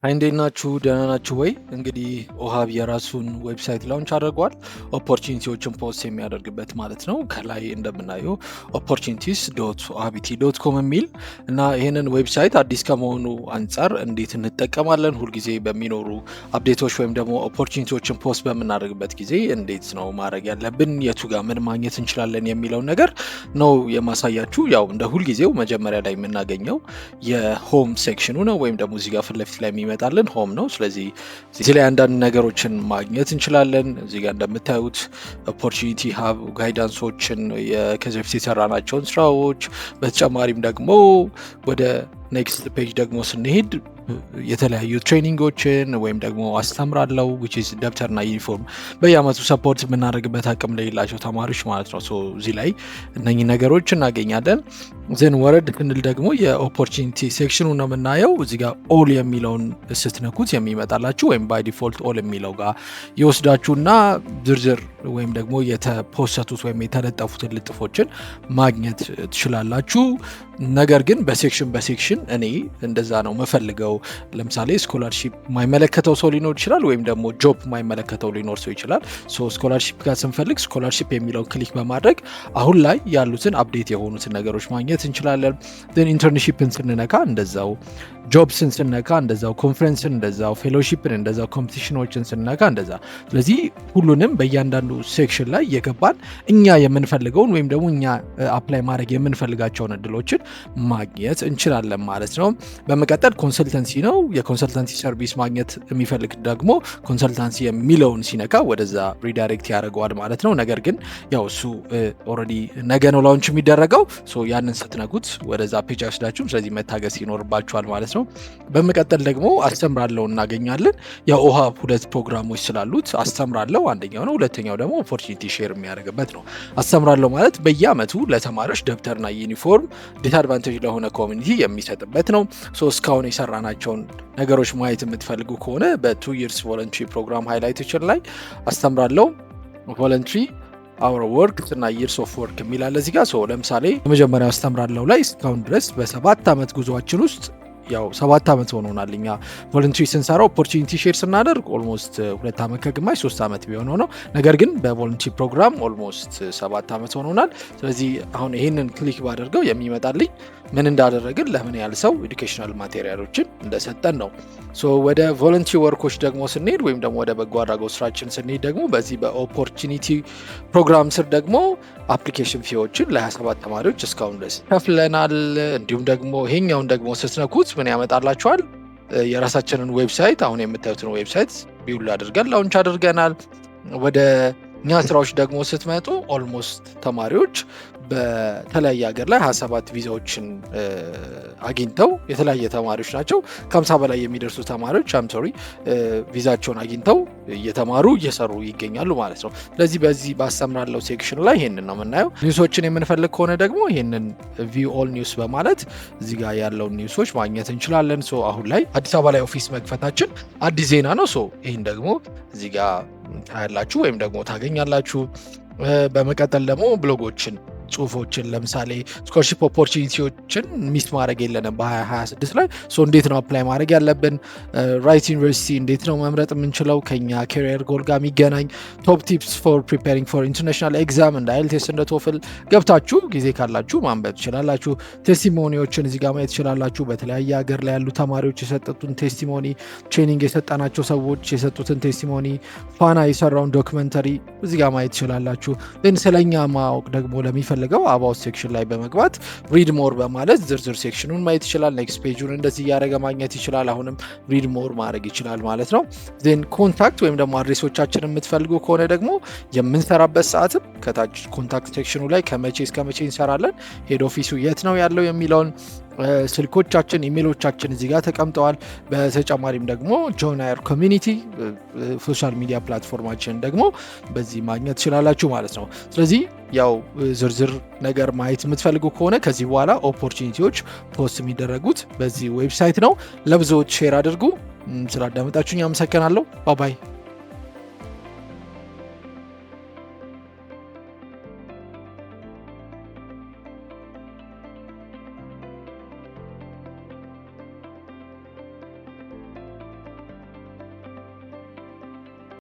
እንዴት ናችሁ? ደህና ናችሁ ወይ? እንግዲህ ኦሃብ የራሱን ዌብሳይት ላውንች አድርጓል። ኦፖርቹኒቲዎችን ፖስት የሚያደርግበት ማለት ነው። ከላይ እንደምናየው ኦፖርቹኒቲስ ዶት ኦሃቢቲ ዶት ኮም የሚል እና ይህንን ዌብሳይት አዲስ ከመሆኑ አንጻር እንዴት እንጠቀማለን፣ ሁልጊዜ በሚኖሩ አፕዴቶች ወይም ደግሞ ኦፖርቹኒቲዎችን ፖስት በምናደርግበት ጊዜ እንዴት ነው ማድረግ ያለብን፣ የቱ ጋር ምን ማግኘት እንችላለን የሚለውን ነገር ነው የማሳያችሁ። ያው እንደ ሁልጊዜው መጀመሪያ ላይ የምናገኘው የሆም ሴክሽኑ ነው፣ ወይም ደግሞ እዚህ ጋር ፊት ለፊት ላይ የሚመጣልን ሆም ነው። ስለዚህ እዚህ ላይ አንዳንድ ነገሮችን ማግኘት እንችላለን። እዚህ ጋር እንደምታዩት ኦፖርቹኒቲ ሀብ ጋይዳንሶችን፣ ከዚህ በፊት የሰራናቸውን ስራዎች፣ በተጨማሪም ደግሞ ወደ ኔክስት ፔጅ ደግሞ ስንሄድ የተለያዩ ትሬኒንጎችን ወይም ደግሞ አስተምራለሁ which is ደብተርና ዩኒፎርም በየአመቱ ሰፖርት የምናደርግበት አቅም ለሌላቸው ተማሪዎች ማለት ነው። እዚህ ላይ እነኚህ ነገሮች እናገኛለን። ዘን ወረድ ክንል ደግሞ የኦፖርቹኒቲ ሴክሽኑ ነው የምናየው። እዚህ ጋር ኦል የሚለውን ስትነኩት የሚመጣላችሁ ወይም ባይ ዲፎልት ኦል የሚለው ጋር ይወስዳችሁና ዝርዝር ወይም ደግሞ የተፖሰቱት ወይም የተለጠፉትን ልጥፎችን ማግኘት ትችላላችሁ። ነገር ግን በሴክሽን እኔ እንደዛ ነው የምፈልገው። ለምሳሌ ስኮላርሺፕ ማይመለከተው ሰው ሊኖር ይችላል፣ ወይም ደግሞ ጆብ ማይመለከተው ሊኖር ሰው ይችላል። ስኮላርሺፕ ጋር ስንፈልግ ስኮላርሺፕ የሚለውን ክሊክ በማድረግ አሁን ላይ ያሉትን አፕዴት የሆኑትን ነገሮች ማግኘት እንችላለን። ኢንተርንሺፕን ስንነካ እንደዛው፣ ጆብስን ስንነካ እንደዛው፣ ኮንፈረንስን እንደዛው፣ ፌሎሺፕን እንደዛው፣ ኮምፒቲሽኖችን ስንነካ እንደዛ። ስለዚህ ሁሉንም በእያንዳንዱ ሴክሽን ላይ የገባን እኛ የምንፈልገውን ወይም ደግሞ እኛ አፕላይ ማድረግ የምንፈልጋቸውን እድሎችን ማግኘት እንችላለን ማለት ነው። በመቀጠል ኮንሰልተንሲ ነው። የኮንሰልተንሲ ሰርቪስ ማግኘት የሚፈልግ ደግሞ ኮንሰልታንሲ የሚለውን ሲነካ ወደዛ ሪዳይሬክት ያደርገዋል ማለት ነው። ነገር ግን ያው እሱ ኦልሬዲ ነገ ነው ላውንች የሚደረገው። ያንን ስትነኩት ወደዛ ፔጅ አይወስዳችሁም። ስለዚህ መታገስ ይኖርባችኋል ማለት ነው። በመቀጠል ደግሞ አስተምራለሁ እናገኛለን። የኦሃብ ሁለት ፕሮግራሞች ስላሉት አስተምራለሁ አንደኛው ነው፣ ሁለተኛው ደግሞ ኦፖርቹኒቲ ሼር የሚያደርግበት ነው። አስተምራለሁ ማለት በየአመቱ ለተማሪዎች ደብተርና ዩኒፎርም ዲስአድቫንቴጅ ለሆነ ኮሚኒቲ የሚሰጥበት ነው። እስካሁን የሰራናቸውን ነገሮች ማየት የምትፈልጉ ከሆነ በ2 years ቮለንተሪ ፕሮግራም ሃይላይቶችን ላይ አስተምራለሁ ቮለንተሪ our work እና years of work የሚላለ እዚህ ጋር። ለምሳሌ የመጀመሪያው አስተምራለሁ ላይ እስካሁን ድረስ በ7 ዓመት ጉዞአችን ውስጥ ያው 7 ዓመት ሆኖናል እኛ ቮለንተሪ ስንሰራ። ኦፖርቹኒቲ ሼር ስናደርግ ኦልሞስት 2 ዓመት ከግማሽ 3 ዓመት ቢሆነው ነው። ነገር ግን በቮለንተሪ ፕሮግራም ኦልሞስት 7 ዓመት ሆኖናል። ስለዚህ አሁን ይሄንን ክሊክ ባደርገው የሚመጣልኝ ምን እንዳደረግን፣ ለምን ያህል ሰው ኤዱኬሽናል ማቴሪያሎችን እንደሰጠን ነው። ወደ ቮለንተሪ ወርኮች ደግሞ ስንሄድ ወይም ደግሞ ወደ በጎ አድራጎት ስራችን ስንሄድ ደግሞ በዚህ በኦፖርቹኒቲ ፕሮግራም ስር ደግሞ አፕሊኬሽን ፊዎችን ለ27 ተማሪዎች እስካሁን ድረስ ከፍለናል። እንዲሁም ደግሞ ይሄኛውን ደግሞ ስትነኩት ምን ያመጣላችኋል? የራሳችንን ዌብሳይት፣ አሁን የምታዩትን ዌብሳይት ቢውል አድርገን ላውንች አድርገናል። ወደ እኛ ስራዎች ደግሞ ስትመጡ ኦልሞስት ተማሪዎች በተለያየ ሀገር ላይ 27 ቪዛዎችን አግኝተው የተለያየ ተማሪዎች ናቸው። ከ50 በላይ የሚደርሱ ተማሪዎች ቪዛቸውን አግኝተው እየተማሩ እየሰሩ ይገኛሉ ማለት ነው። ስለዚህ በዚህ ባስተምራለሁ ሴክሽን ላይ ይሄንን ነው የምናየው። ኒውሶችን የምንፈልግ ከሆነ ደግሞ ይሄንን ቪው ኦል ኒውስ በማለት እዚህ ጋር ያለውን ኒውሶች ማግኘት እንችላለን። አሁን ላይ አዲስ አበባ ላይ ኦፊስ መክፈታችን አዲስ ዜና ነው። ይህን ደግሞ እዚህ ጋር ታያላችሁ ወይም ደግሞ ታገኛላችሁ። በመቀጠል ደግሞ ብሎጎችን፣ ጽሁፎችን ለምሳሌ ስኮላርሺፕ ኦፖርቹኒቲዎችን ሚስ ማድረግ የለንም በ2026 ላይ። እንዴት ነው አፕላይ ማድረግ ያለብን፣ ራይት ዩኒቨርሲቲ እንዴት ነው መምረጥ የምንችለው ከኛ ካሪየር ጎል ጋር የሚገናኝ ቶፕ ቲፕስ ፎር ፕሪፔሪንግ ፎር ኢንተርናሽናል ኤግዛም እንደ አይኤልቲኤስ እንደ ቶፍል ገብታችሁ ጊዜ ካላችሁ ማንበብ ትችላላችሁ። ቴስቲሞኒዎችን እዚህ ጋር ማየት ትችላላችሁ። በተለያየ ሀገር ላይ ያሉ ተማሪዎች የሰጡትን ቴስቲሞኒ፣ ትሬኒንግ የሰጠናቸው ሰዎች የሰጡትን ቴስቲሞኒ፣ ፋና የሰራውን ዶክመንተሪ እዚህ ጋር ማየት ትችላላችሁ። ስለኛ ማወቅ ደግሞ ለሚፈልገው አባውት ሴክሽን ላይ በመግባት ሪድ ሞር በማለት ዝርዝር ሴክሽኑን ማየት ይችላል። ኔክስት ፔጁን እንደዚህ እያደረገ ማግኘት ይችላል። አሁንም ሪድ ሞር ማድረግ ይችላል ማለት ነው። ኮንታክት ወይም ደግሞ አድሬሶቻችን የምትፈልጉ ከሆነ ደግሞ የምንሰራበት ሰዓትም ከታች ኮንታክት ሴክሽኑ ላይ ከመቼ እስከ መቼ እንሰራለን፣ ሄድ ኦፊሱ የት ነው ያለው የሚለውን ስልኮቻችን፣ ኢሜሎቻችን እዚህ ጋር ተቀምጠዋል። በተጨማሪም ደግሞ ጆይን አወር ኮሚኒቲ ሶሻል ሚዲያ ፕላትፎርማችን ደግሞ በዚህ ማግኘት ትችላላችሁ ማለት ነው። ስለዚህ ያው ዝርዝር ነገር ማየት የምትፈልጉ ከሆነ ከዚህ በኋላ ኦፖርቹኒቲዎች ፖስት የሚደረጉት በዚህ ዌብሳይት ነው። ለብዙዎች ሼር አድርጉ። ስላዳመጣችሁኝ አመሰግናለሁ። ባይ ባይ።